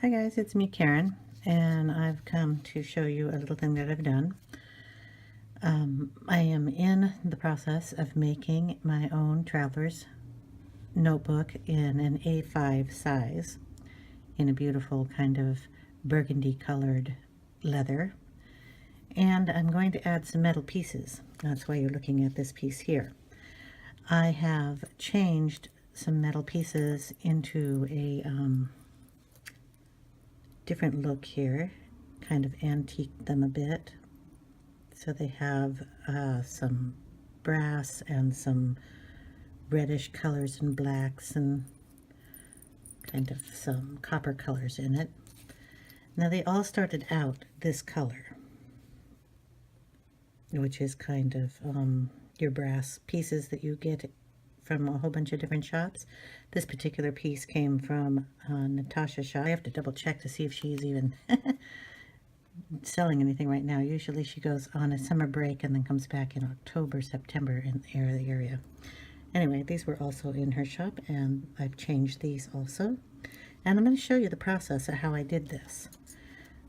Hi guys, it's me Karen, and I've come to show you a little thing that I've done. I am in the process of making my own traveler's notebook in an A5 size in a beautiful kind of burgundy colored leather, and I'm going to add some metal pieces. That's why you're looking at this piece here. I have changed some metal pieces into a different look here, kind of antiqued them a bit. So they have some brass and some reddish colors and blacks and kind of some copper colors in it. Now they all started out this color, which is kind of your brass pieces that you get from a whole bunch of different shops. This particular piece came from Natasha's shop. I have to double check to see if she's even selling anything right now. Usually she goes on a summer break and then comes back in October, September in the area. Anyway, these were also in her shop, and I've changed these also. And I'm going to show you the process of how I did this.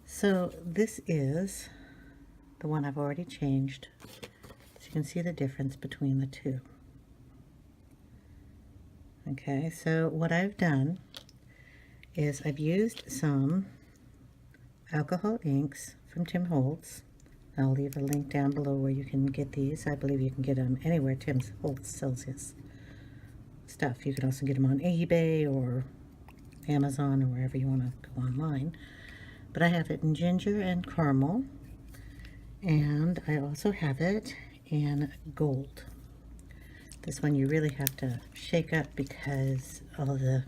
So this is the one I've already changed. So you can see the difference between the two. Okay, so what I've done is I've used some alcohol inks from Tim Holtz. I'll leave a link down below where you can get these. I believe you can get them anywhere Tim Holtz sells his stuff. You can also get them on eBay or Amazon or wherever you want to go online. But I have it in ginger and caramel, and I also have it in gold. This one you really have to shake up because all of the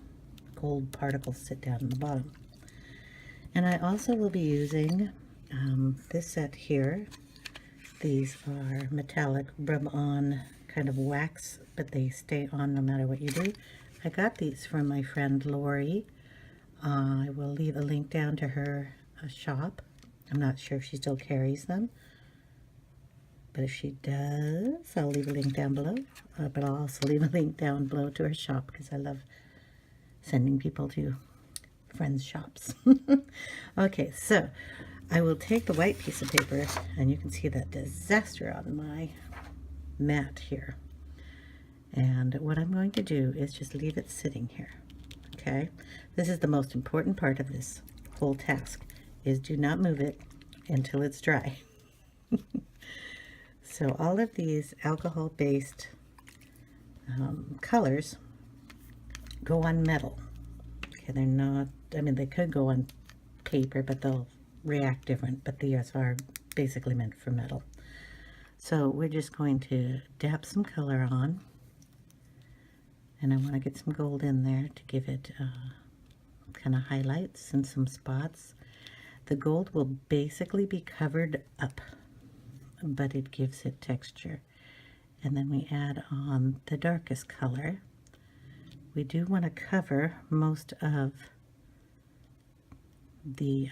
gold particles sit down in the bottom. And I also will be using this set here. These are metallic rub-on kind of wax, but they stay on no matter what you do. I got these from my friend Lori. I will leave a link down to her shop. I'm not sure if she still carries them, but if she does, I'll leave a link down below. But I'll also leave a link down below to her shop because I love sending people to friends' shops. Okay, so I will take the white piece of paper, and you can see that disaster on my mat here. And what I'm going to do is just leave it sitting here. Okay, this is the most important part of this whole task, is do not move it until it's dry. So all of these alcohol-based colors go on metal. Okay, they're not, I mean, they could go on paper, but they'll react different, but these are basically meant for metal. So we're just going to dab some color on, and I want to get some gold in there to give it kind of highlights and some spots. The gold will basically be covered up, but it gives it texture. And then we add on the darkest color. We do want to cover most of the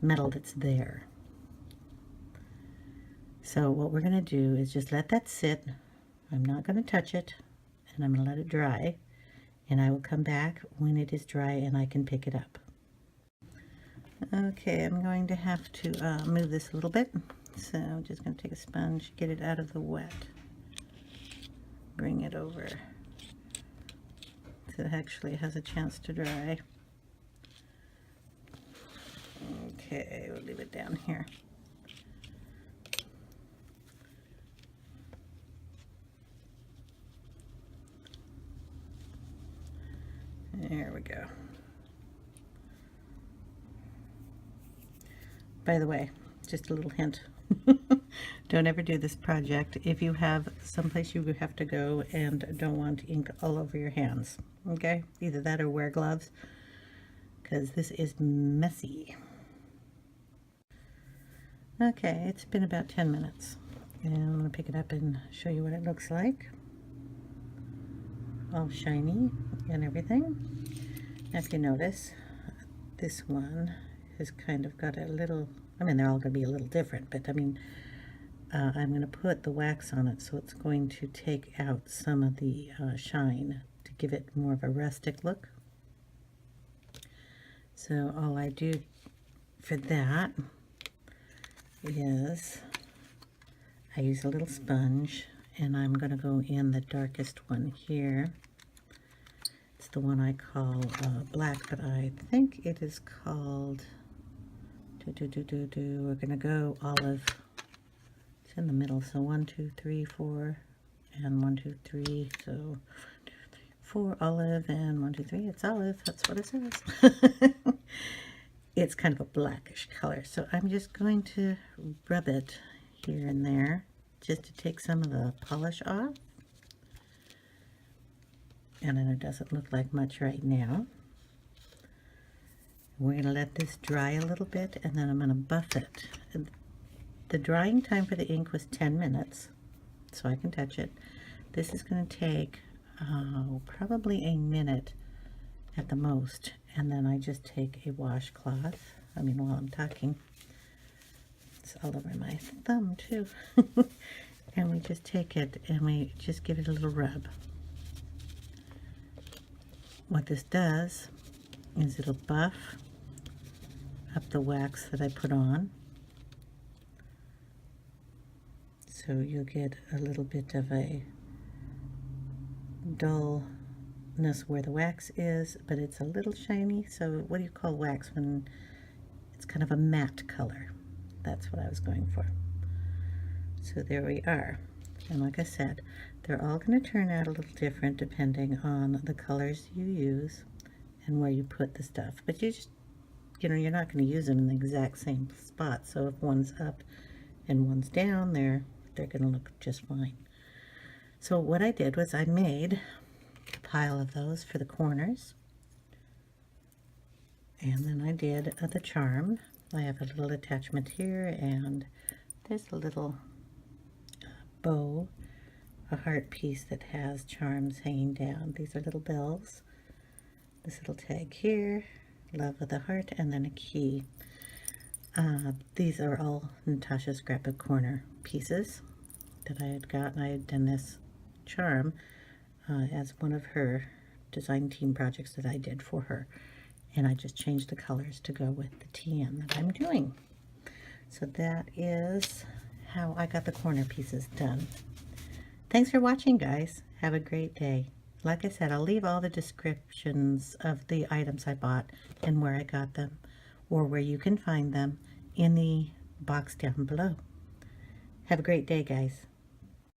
metal that's there. So what we're going to do is just let that sit. I'm not going to touch it, and I'm going to let it dry, and I will come back when it is dry and I can pick it up. Okay, I'm going to have to move this a little bit, so I'm just going to take a sponge, get it out of the wet, bring it over so it actually has a chance to dry. Okay, we'll leave it down here. There we go. By the way, just a little hint. Don't ever do this project if you have someplace you have to go and don't want ink all over your hands. Okay? Either that or wear gloves, because this is messy. Okay, it's been about 10 minutes. And I'm going to pick it up and show you what it looks like. All shiny and everything. Now if you notice, this one has kind of got a little, I mean, they're all going to be a little different, but I mean, I'm going to put the wax on it, so it's going to take out some of the shine to give it more of a rustic look. So all I do for that is I use a little sponge, and I'm going to go in the darkest one here. It's the one I call black, but I think it is called, we're going to go olive. It's in the middle, so 1, 2, 3, 4, and 1, 2, 3, so 1, 2, 3, 4 olive, and 1, 2, 3, it's olive, that's what it says. It's kind of a blackish color, so I'm just going to rub it here and there just to take some of the polish off. And then it doesn't look like much right now. We're going to let this dry a little bit, and then I'm going to buff it. The drying time for the ink was 10 minutes, so I can touch it. This is going to take probably a minute at the most, and then I just take a washcloth. I mean, while I'm talking, it's all over my thumb too. And we just take it and we just give it a little rub. What this does is it'll buff up the wax that I put on. So you'll get a little bit of a dullness where the wax is, but it's a little shiny. So what do you call wax when it's kind of a matte color? That's what I was going for. So there we are. And like I said, they're all going to turn out a little different depending on the colors you use and where you put the stuff. But you just, you know, you're not going to use them in the exact same spot. So if one's up and one's down, they're going to look just fine. So what I did was I made a pile of those for the corners. And then I did the charm. I have a little attachment here, and there's a little bow, a heart piece that has charms hanging down. These are little bells. This little tag here, love with a heart, and then a key. These are all Natasha Scrapbook Corner pieces that I had gotten. I had done this charm as one of her design team projects that I did for her. And I just changed the colors to go with the TM that I'm doing. So that is how I got the corner pieces done. Thanks for watching, guys. Have a great day. Like I said, I'll leave all the descriptions of the items I bought and where I got them, or where you can find them, in the box down below. Have a great day, guys.